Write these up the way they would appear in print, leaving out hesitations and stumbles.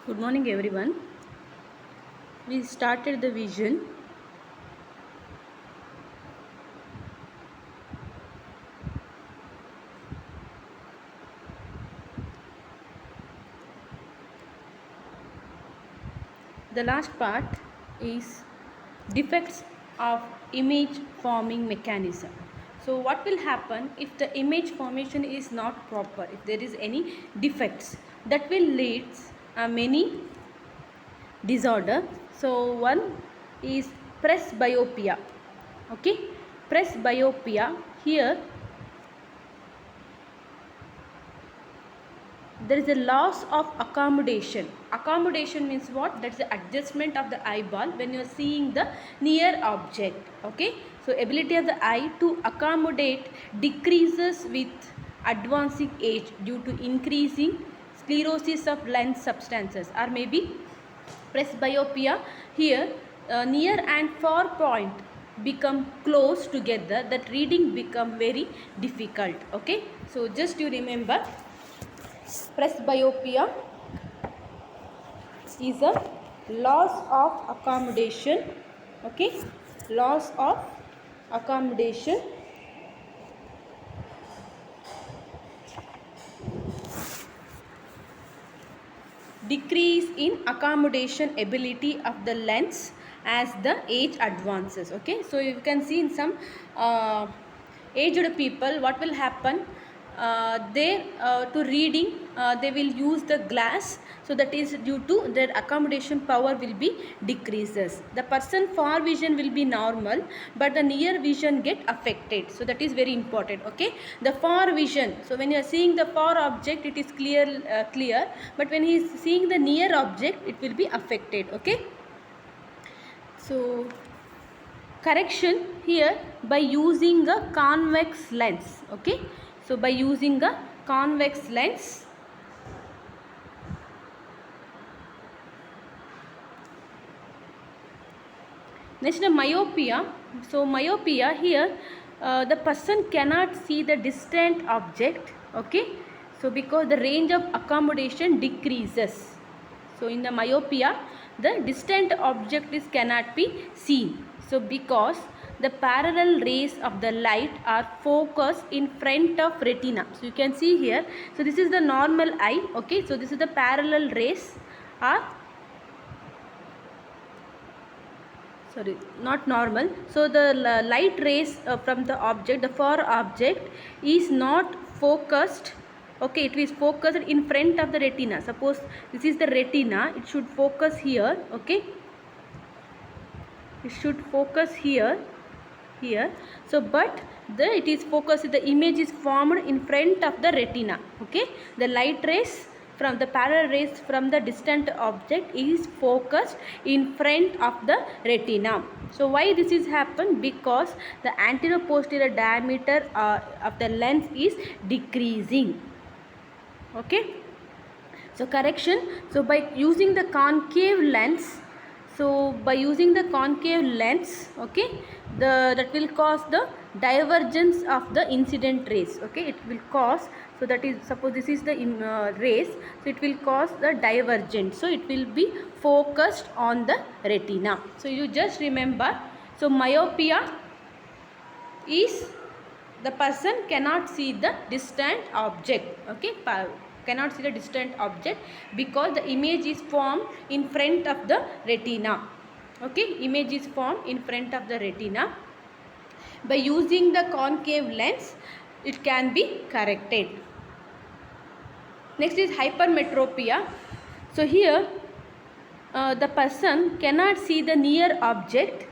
Good morning, everyone. We started the vision. The last part is defects of image forming mechanism. So what will happen if the image formation is not proper, if there is any defects, that will lead many disorder. So one is presbyopia. Okay, presbyopia. Here there is a loss of accommodation. Accommodation means what? That's the adjustment of the eyeball when you are seeing the near object. Okay, so ability of the eye to accommodate decreases with advancing age due to increasing sclerosis of lens substances, or maybe presbyopia. Here near and far point become close together, that reading become very difficult. Okay, so just you remember, presbyopia is a loss of accommodation. Okay, loss of accommodation decrease in accommodation ability of the lens as the age advances. Okay, so you can see in some aged people what will happen, they to reading they will use the glass, so that is due to their accommodation power will be decreases. The person far vision will be normal, but the near vision get affected, so that is very important. Okay, the far vision, so when you are seeing the far object it is clear, but when he is seeing the near object it will be affected. Okay, so correction here by using a convex lens. Okay, so by using a convex lens, next the myopia. So myopia here, the person cannot see the distant object. Okay, so because the range of accommodation decreases, so in the myopia the distant object is cannot be seen. So because the parallel rays of the light are focused in front of retina. So you can see here, so this is the normal eye. Okay, so this is the parallel rays are, sorry, not normal. So the light rays from the object, the far object is not focused. Okay, it is focused in front of the retina. Suppose this is the retina, it should focus here. Okay, it should focus here. So but it is focused, the image is formed in front of the retina. Okay, the light rays from the parallel rays from the distant object is focused in front of the retina. So why this is happened? Because the anterior posterior diameter of the lens is decreasing. Okay, so correction, so by using the concave lens, so by using the concave lens, okay, that will cause the divergence of the incident rays. Okay, it will cause, so that is, suppose this is the rays, so it will cause the divergence, so it will be focused on the retina. So you just remember, so myopia is the person cannot see the distant object. Okay, cannot see the distant object because the image is formed in front of the retina. Okay, image is formed in front of the retina. By using the concave lens it can be corrected. Next is hypermetropia. So here the person cannot see the near object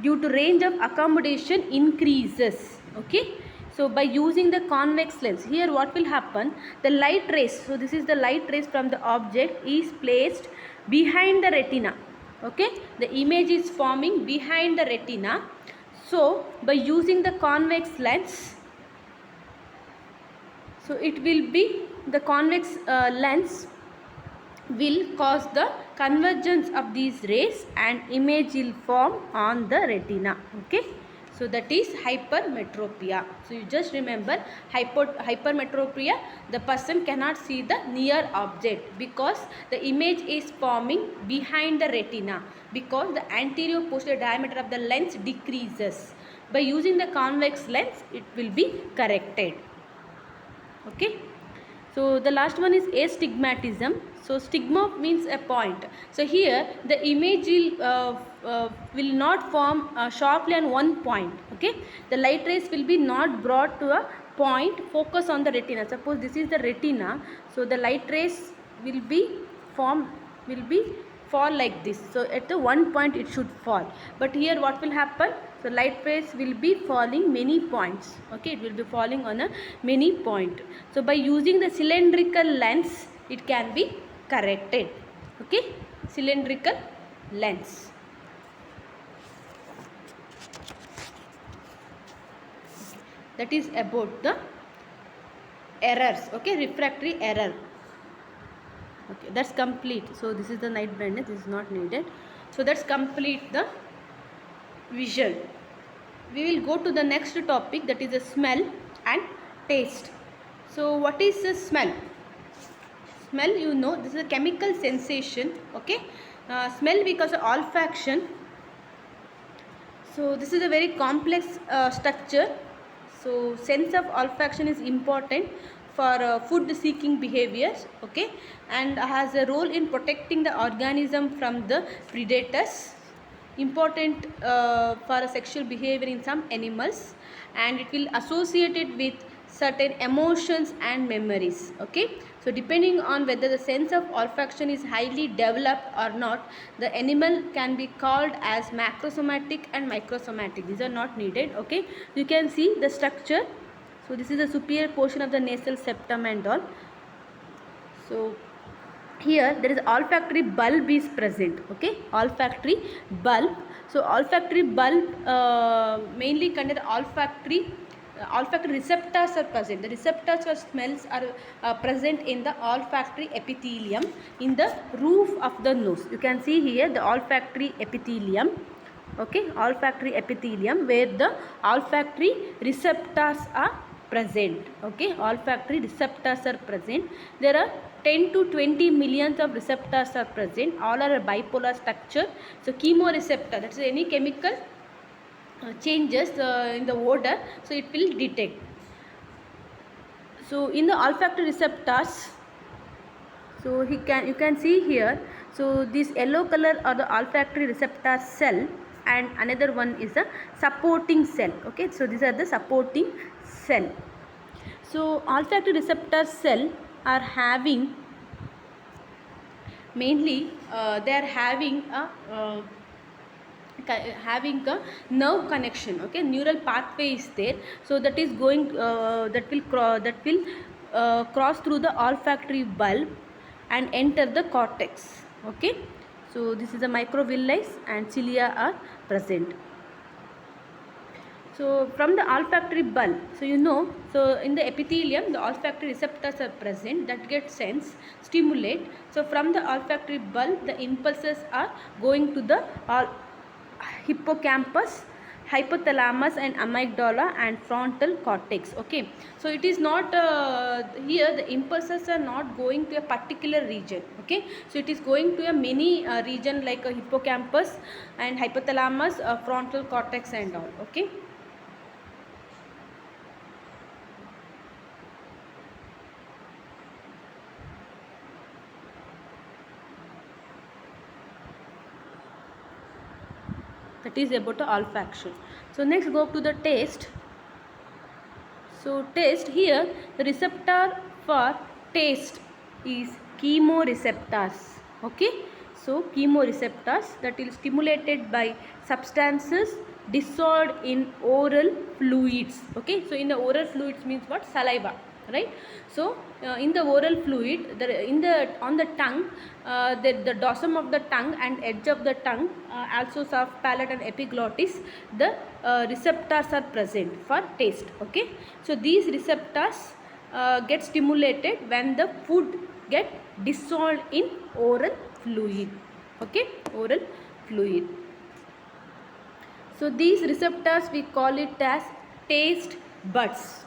due to range of accommodation increases. Okay, so by using the convex lens, here what will happen, the light rays, so this is the light rays from the object is placed behind the retina. Okay, the image is forming behind the retina. So by using the convex lens, so it will be the convex lens will cause the convergence of these rays and image will form on the retina. Okay, So that is hypermetropia. So you just remember hypermetropia, the person cannot see the near object because the image is forming behind the retina, because the anterior posterior diameter of the lens decreases. By using the convex lens, it will be corrected. Okay. So the last one is astigmatism. So stigma means a point. So here the image will not form sharply on one point. Okay, the light rays will be not brought to a point, focus on the retina. Suppose this is the retina, so the light rays will be fall like this. So at the one point it should fall, but here what will happen? So light rays will be falling many points. Okay, it will be falling on a many point. So by using the cylindrical lens, it can be corrected. Okay, cylindrical lens. That is about the errors. Okay, refractory error. Okay, that's complete. So this is the night blindness. This is not needed. So that's complete the visual. We will go to the next topic, that is the smell and taste. So what is the smell? Smell, you know, this is a chemical sensation. Okay, smell because of olfaction. So this is a very complex structure. So sense of olfaction is important for food seeking behaviors. Okay, and has a role in protecting the organism from the predators. Important for a sexual behavior in some animals, and it will associate it with certain emotions and memories. Okay, so depending on whether the sense of olfaction is highly developed or not, the animal can be called as macrosomatic and microsomatic. These are not needed. Okay, you can see the structure. So this is the superior portion of the nasal septum and all. So here there is olfactory bulb is present. Okay, olfactory bulb. So olfactory bulb mainly contain olfactory receptors are present. The receptors for smells are present in the olfactory epithelium in the roof of the nose. You can see here the olfactory epithelium. Okay, olfactory epithelium where the olfactory receptors are present. Okay, olfactory receptors are present. There are 10 to 20 millions of receptors are present. All are a bipolar structure. So chemoreceptor, that is any chemical changes in the odor, so it will detect. So in the olfactory receptors, so you can see here, so this yellow color are the olfactory receptor cell, and another one is a supporting cell. Okay, so these are the supporting cell. So olfactory receptor cell are having mainly they are having a nerve connection. Okay, neural pathway is there, so that is going that will cross through the olfactory bulb and enter the cortex. Okay, so this is the microvilli and cilia are present. So from the olfactory bulb, so you know, so in the epithelium the olfactory receptors are present that get sense, stimulate. So from the olfactory bulb the impulses are going to the hippocampus, hypothalamus and amygdala and frontal cortex. Okay, so it is not here the impulses are not going to a particular region. Okay, so it is going to a many region like a hippocampus and hypothalamus, frontal cortex and all. Okay, that is about the olfaction. So next go to the taste. So taste, here the receptor for taste is chemoreceptors. Okay, so chemoreceptors that is stimulated by substances dissolved in oral fluids. Okay, so in the oral fluids means what? Saliva, right? So in the oral fluid, on the tongue, the dorsum of the tongue and edge of the tongue, also soft palate and epiglottis, the receptors are present for taste. Okay, so these receptors get stimulated when the food get dissolved in oral fluid. Okay, oral fluid. So these receptors we call it as taste buds.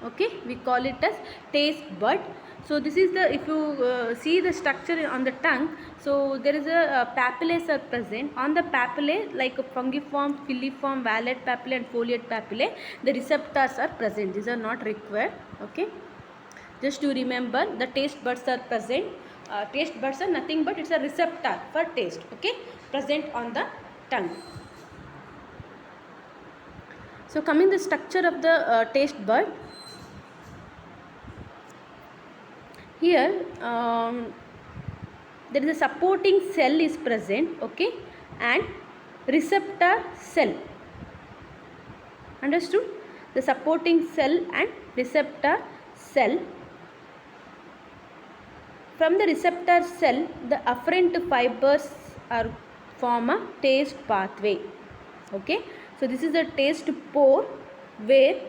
Okay, we call it as taste bud. So this is the, if you see the structure on the tongue, so there is a papillae are present. On the papillae, like a fungiform, filiform, valate papillae and foliate papillae, the receptors are present. These are not required. Okay, just to remember, the taste buds are present. Taste buds are nothing but it's a receptor for taste. Okay, present on the tongue. So coming the structure of the taste bud. Here there is a supporting cell is present, okay, and receptor cell. Understood? The supporting cell and receptor cell. From the receptor cell, the afferent fibers are form a taste pathway. Okay, so this is a taste pore where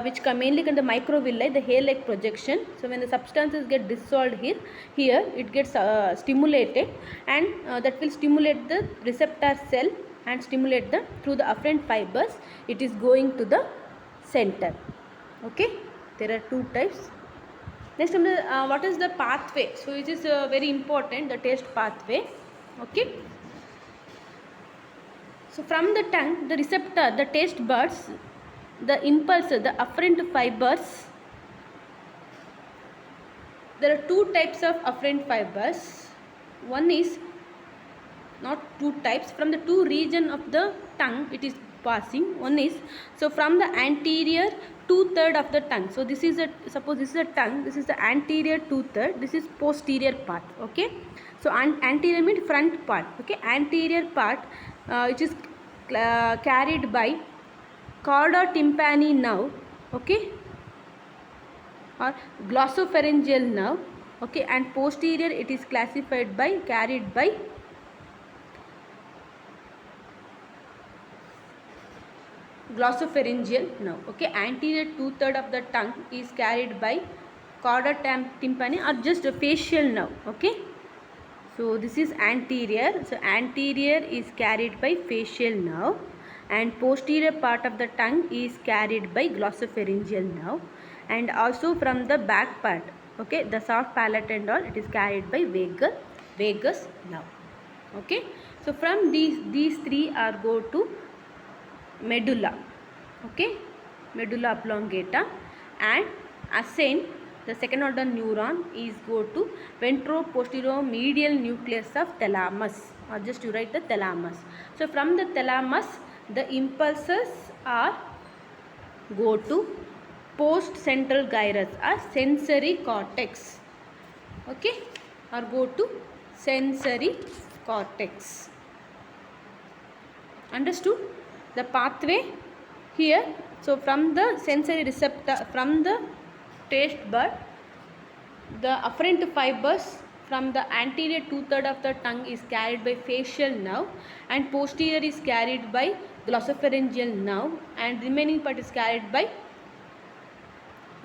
which mainly can the microvilli, the hair-like projection. So when the substances get dissolved here it gets stimulated, and that will stimulate the receptor cell and stimulate the through the afferent fibers. It is going to the center. Okay, there are two types. Next, what is the pathway? So it is very important, the taste pathway. Okay. So from the tongue, the receptor, the taste buds, the impulses, the afferent fibers. There are two types of afferent fibers. One is, not two types, from the two region of the tongue it is passing. One is, so from the anterior 2/3 of the tongue. So this is a, suppose this is a tongue, this is the anterior 2/3, this is posterior part. Okay, so anterior means front part. Okay, anterior part which is carried by chorda tympani nerve, okay, or glossopharyngeal nerve. Okay, and posterior it is classified by, carried by glossopharyngeal nerve. Okay, anterior 2/3 of the tongue is carried by chorda tympani or just a facial nerve. Okay, so this is anterior. So anterior is carried by facial nerve, and posterior part of the tongue is carried by glossopharyngeal nerve, and also from the back part, okay, the soft palate and all, it is carried by vagus nerve. Okay, so from these three are go to medulla. Okay, medulla oblongata, and ascend the second order neuron is go to ventro-posterior-medial nucleus of thalamus, or just you write the thalamus. So from the thalamus, the impulses are go to post central gyrus or sensory cortex. Okay, or go to sensory cortex. Understood the pathway here? So from the sensory receptor, from the taste bud, the afferent fibers from the anterior 2/3 of the tongue is carried by facial nerve, and posterior is carried by glossopharyngeal nerve, and remaining part is carried by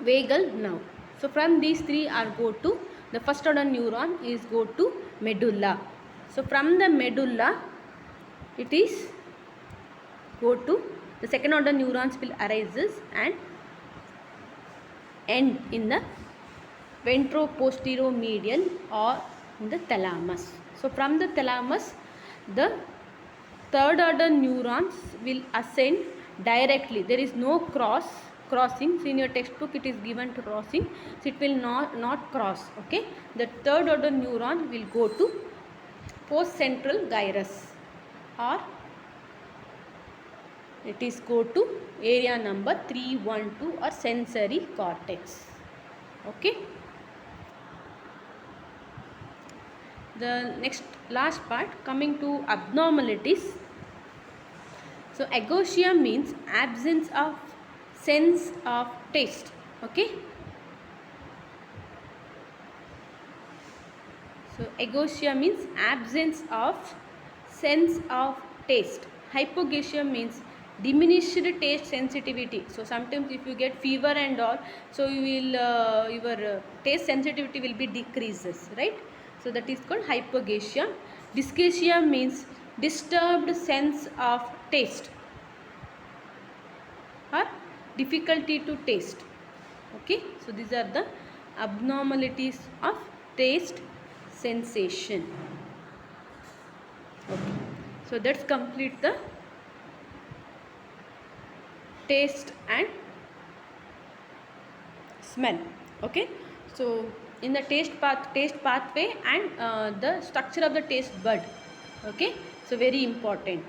vagal nerve. So from these three are go to the first order neuron is go to medulla. So from the medulla it is go to the second order neurons will arises and end in the ventro-posterior-medial or in the thalamus. So from the thalamus, the third order neurons will ascend directly. There is no crossing. So in your textbook it is given to crossing, so it will not cross. Okay, the third order neuron will go to post central gyrus, or it is go to area number 312 or sensory cortex. Okay, the next last part, coming to abnormalities. So ageusia means absence of sense of taste. Okay, so ageusia means absence of sense of taste. Hypogeusia means diminished taste sensitivity. So sometimes if you get fever and all, so you will your taste sensitivity will be decreases, right? So that is called hypogeusia. Dyschezia means disturbed sense of taste or difficulty to taste. Okay, so these are the abnormalities of taste sensation. Okay, so let's complete the taste and smell. Okay, so in the taste pathway and the structure of the taste bud. Okay, so very important.